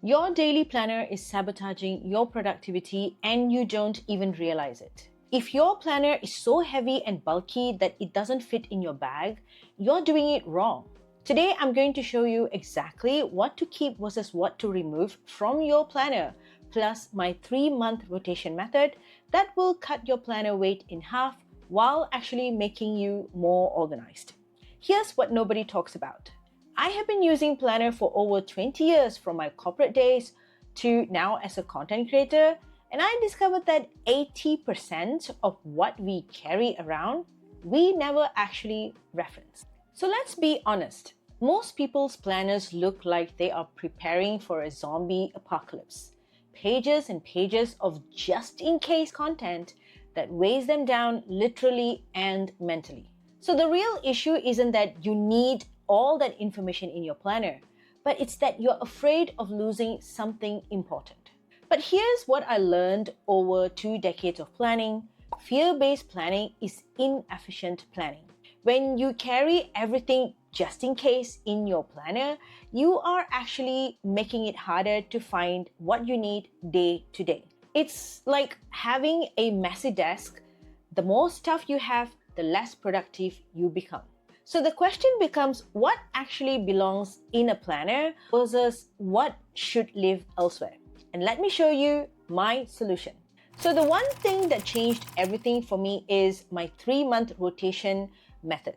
Your daily planner is sabotaging your productivity and you don't even realize it. If your planner is so heavy and bulky that it doesn't fit in your bag, you're doing it wrong. Today, I'm going to show you exactly what to keep versus what to remove from your planner, plus my 3-month rotation method that will cut your planner weight in half while actually making you more organized. Here's what nobody talks about. I have been using Planner for over 20 years from my corporate days to now as a content creator, and I discovered that 80% of what we carry around, we never actually reference. So let's be honest. Most people's planners look like they are preparing for a zombie apocalypse. Pages and pages of just-in-case content that weighs them down literally and mentally. So the real issue isn't that you need all that information in your planner, but it's that you're afraid of losing something important. But here's what I learned over 2 decades of planning. Fear-based planning is inefficient planning. When you carry everything just in case in your planner, you are actually making it harder to find what you need day to day. It's like having a messy desk. The more stuff you have, the less productive you become. So the question becomes, what actually belongs in a planner versus what should live elsewhere? And let me show you my solution. So the one thing that changed everything for me is my 3-month rotation method.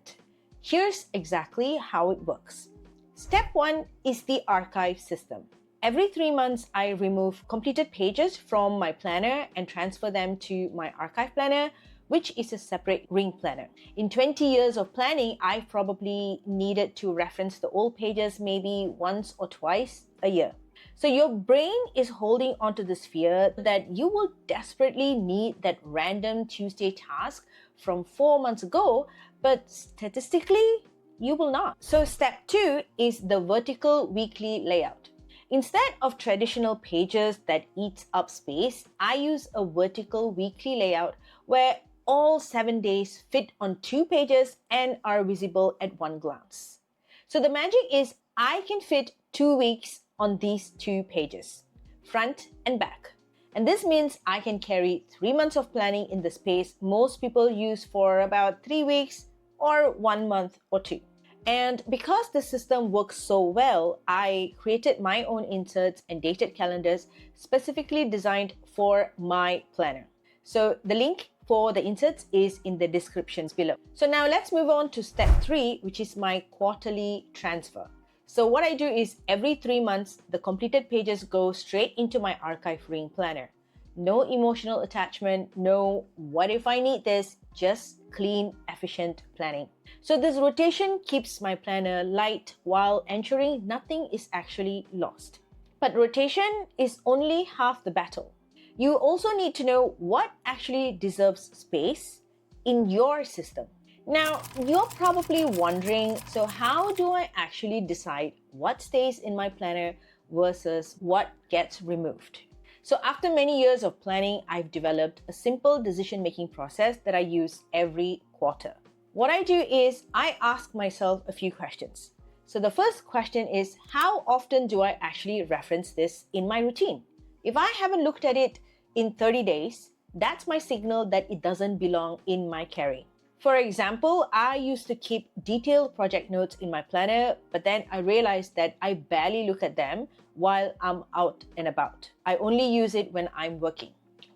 Here's exactly how it works. Step 1 is the archive system. Every 3 months, I remove completed pages from my planner and transfer them to my archive planner, which is a separate ring planner. In 20 years of planning, I've probably needed to reference the old pages maybe once or twice a year. So your brain is holding onto this fear that you will desperately need that random Tuesday task from 4 months ago, but statistically, you will not. So step 2 is the vertical weekly layout. Instead of traditional pages that eats up space, I use a vertical weekly layout where all 7 days fit on 2 pages and are visible at one glance. So the magic is I can fit 2 weeks on these 2 pages, front and back. And this means I can carry 3 months of planning in the space most people use for about 3 weeks or 1 month or 2. And because the system works so well, I created my own inserts and dated calendars specifically designed for my planner. So the link for the inserts is in the descriptions below. So now let's move on to step 3, which is my quarterly transfer. So what I do is every 3 months, the completed pages go straight into my archive ring planner. No emotional attachment, no what if I need this, just clean, efficient planning. So this rotation keeps my planner light while ensuring nothing is actually lost. But rotation is only half the battle. You also need to know what actually deserves space in your system. Now, you're probably wondering, so how do I actually decide what stays in my planner versus what gets removed? So after many years of planning, I've developed a simple decision-making process that I use every quarter. What I do is I ask myself a few questions. So the first question is, how often do I actually reference this in my routine? If I haven't looked at it in 30 days, that's my signal that it doesn't belong in my carry. For example, I used to keep detailed project notes in my planner, but then I realized that I barely look at them while I'm out and about. I only use it when I'm working.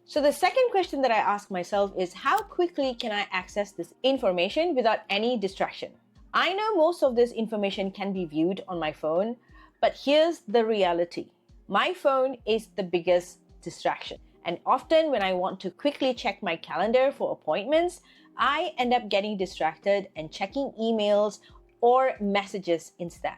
So the second question that I ask myself is, how quickly can I access this information without any distraction? I know most of this information can be viewed on my phone, but here's the reality. My phone is the biggest distraction. And often when I want to quickly check my calendar for appointments, I end up getting distracted and checking emails or messages instead.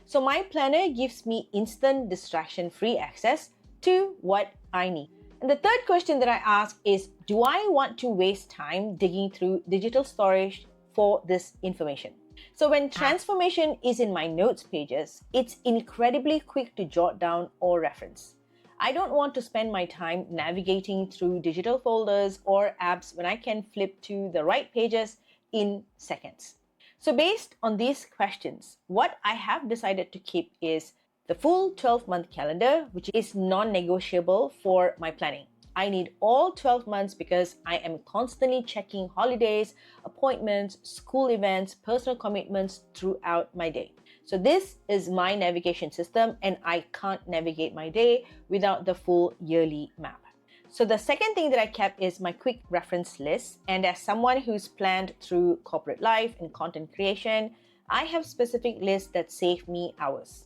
So my planner gives me instant distraction-free access to what I need. And the third question that I ask is, do I want to waste time digging through digital storage for this information? So when transformation is in my notes pages, it's incredibly quick to jot down or reference. I don't want to spend my time navigating through digital folders or apps when I can flip to the right pages in seconds. So based on these questions, what I have decided to keep is The full 12-month calendar, which is non-negotiable for my planning. I need all 12 months because I am constantly checking holidays, appointments, school events, personal commitments throughout my day. So this is my navigation system, and I can't navigate my day without the full yearly map. So the second thing that I kept is my quick reference list. And as someone who's planned through corporate life and content creation, I have specific lists that save me hours.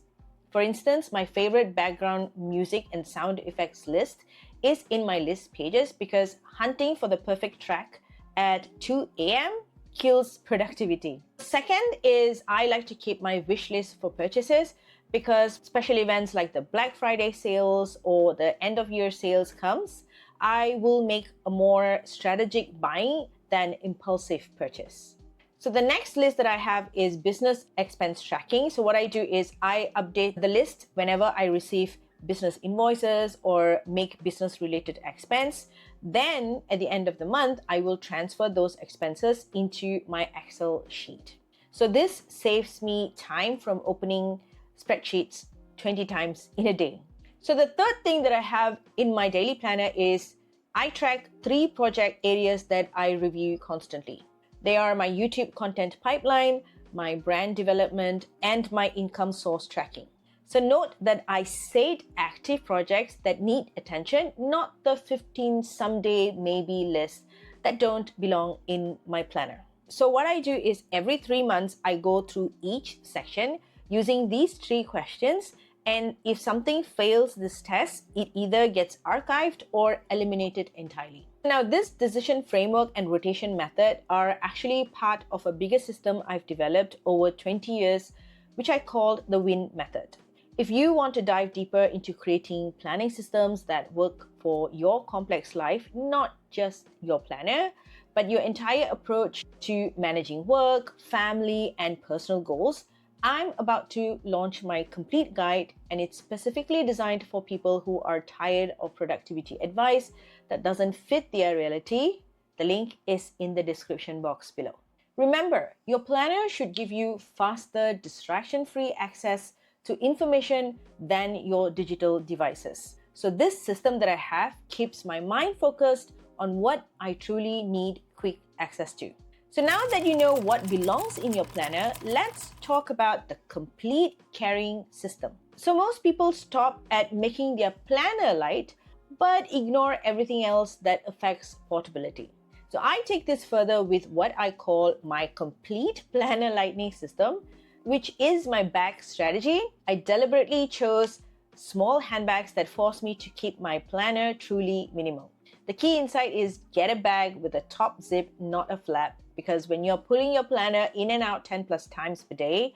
For instance, my favorite background music and sound effects list is in my list pages because hunting for the perfect track at 2 a.m. kills productivity. Second is I like to keep my wish list for purchases because special events like the Black Friday sales or the end of year sales comes, I will make a more strategic buying than impulsive purchase. So the next list that I have is business expense tracking. So what I do is I update the list whenever I receive business invoices or make business related expense. Then at the end of the month, I will transfer those expenses into my Excel sheet. So this saves me time from opening spreadsheets 20 times in a day. So the third thing that I have in my daily planner is I track 3 project areas that I review constantly. They are my YouTube content pipeline, my brand development, and my income source tracking. So note that I said active projects that need attention, not the 15 someday maybe list that don't belong in my planner. So what I do is every 3 months, I go through each section using these 3 questions. And if something fails this test, it either gets archived or eliminated entirely. Now, this decision framework and rotation method are actually part of a bigger system I've developed over 20 years, which I called the WIN method. If you want to dive deeper into creating planning systems that work for your complex life, not just your planner, but your entire approach to managing work, family, and personal goals, I'm about to launch my complete guide, and it's specifically designed for people who are tired of productivity advice that doesn't fit their reality. The link is in the description box below. Remember, your planner should give you faster, distraction-free access to information than your digital devices. So this system that I have keeps my mind focused on what I truly need quick access to. So now that you know what belongs in your planner, let's talk about the complete carrying system. So most people stop at making their planner light, but ignore everything else that affects portability. So I take this further with what I call my complete planner lightening system, which is my bag strategy. I deliberately chose small handbags that force me to keep my planner truly minimal. The key insight is get a bag with a top zip, not a flap, because when you're pulling your planner in and out 10 plus times per day,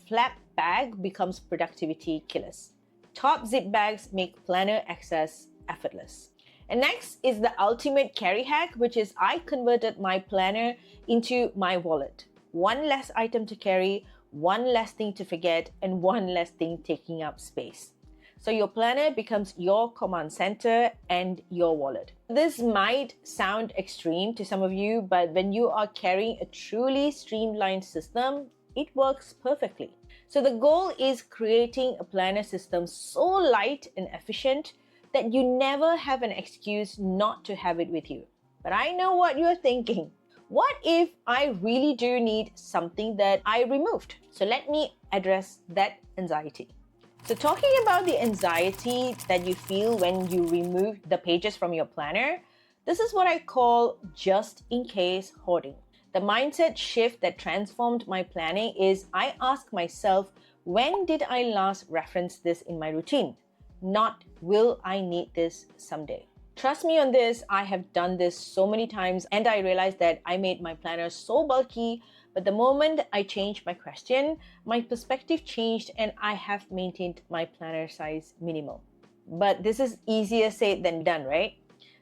flap bag becomes productivity killers. Top zip bags make planner access effortless. And next is the ultimate carry hack, which is I converted my planner into my wallet. One less item to carry, one less thing to forget, and one less thing taking up space. So your planner becomes your command center and your wallet. This might sound extreme to some of you, but when you are carrying a truly streamlined system, it works perfectly. So the goal is creating a planner system so light and efficient that you never have an excuse not to have it with you. But I know what you're thinking. What if I really do need something that I removed? So let me address that anxiety. So talking about the anxiety that you feel when you remove the pages from your planner, this is what I call just in case hoarding. The mindset shift that transformed my planning is I ask myself, when did I last reference this in my routine? Not, will I need this someday? Trust me on this, I have done this so many times and I realized that I made my planner so bulky, but the moment I changed my question, my perspective changed and I have maintained my planner size minimal. But this is easier said than done, right?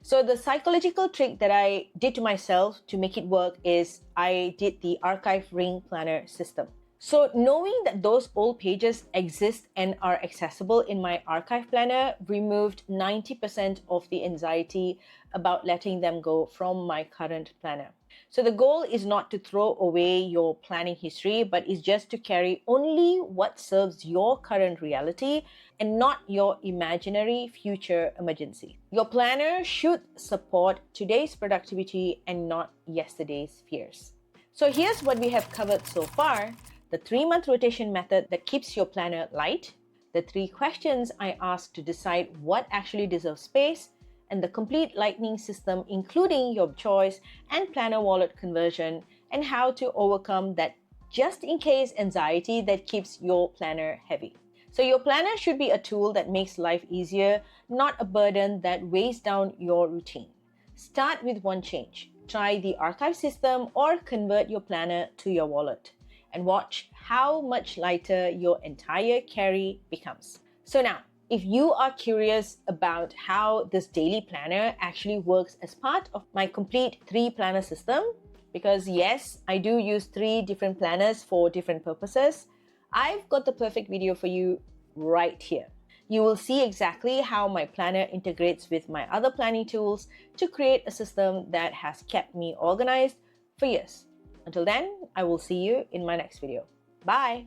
So the psychological trick that I did to myself to make it work is I did the archive ring planner system. So knowing that those old pages exist and are accessible in my archive planner removed 90% of the anxiety about letting them go from my current planner. So the goal is not to throw away your planning history, but is just to carry only what serves your current reality and not your imaginary future emergency. Your planner should support today's productivity and not yesterday's fears. So here's what we have covered so far: the 3-month rotation method that keeps your planner light, the 3 questions I ask to decide what actually deserves space, and the complete lightning system, including your choice and planner wallet conversion, and how to overcome that just in case anxiety that keeps your planner heavy. So your planner should be a tool that makes life easier, not a burden that weighs down your routine. Start with one change. Try the archive system or convert your planner to your wallet, and watch how much lighter your entire carry becomes. So now, if you are curious about how this daily planner actually works as part of my complete 3-planner system, because yes, I do use 3 different planners for different purposes, I've got the perfect video for you right here. You will see exactly how my planner integrates with my other planning tools to create a system that has kept me organized for years. Until then, I will see you in my next video. Bye!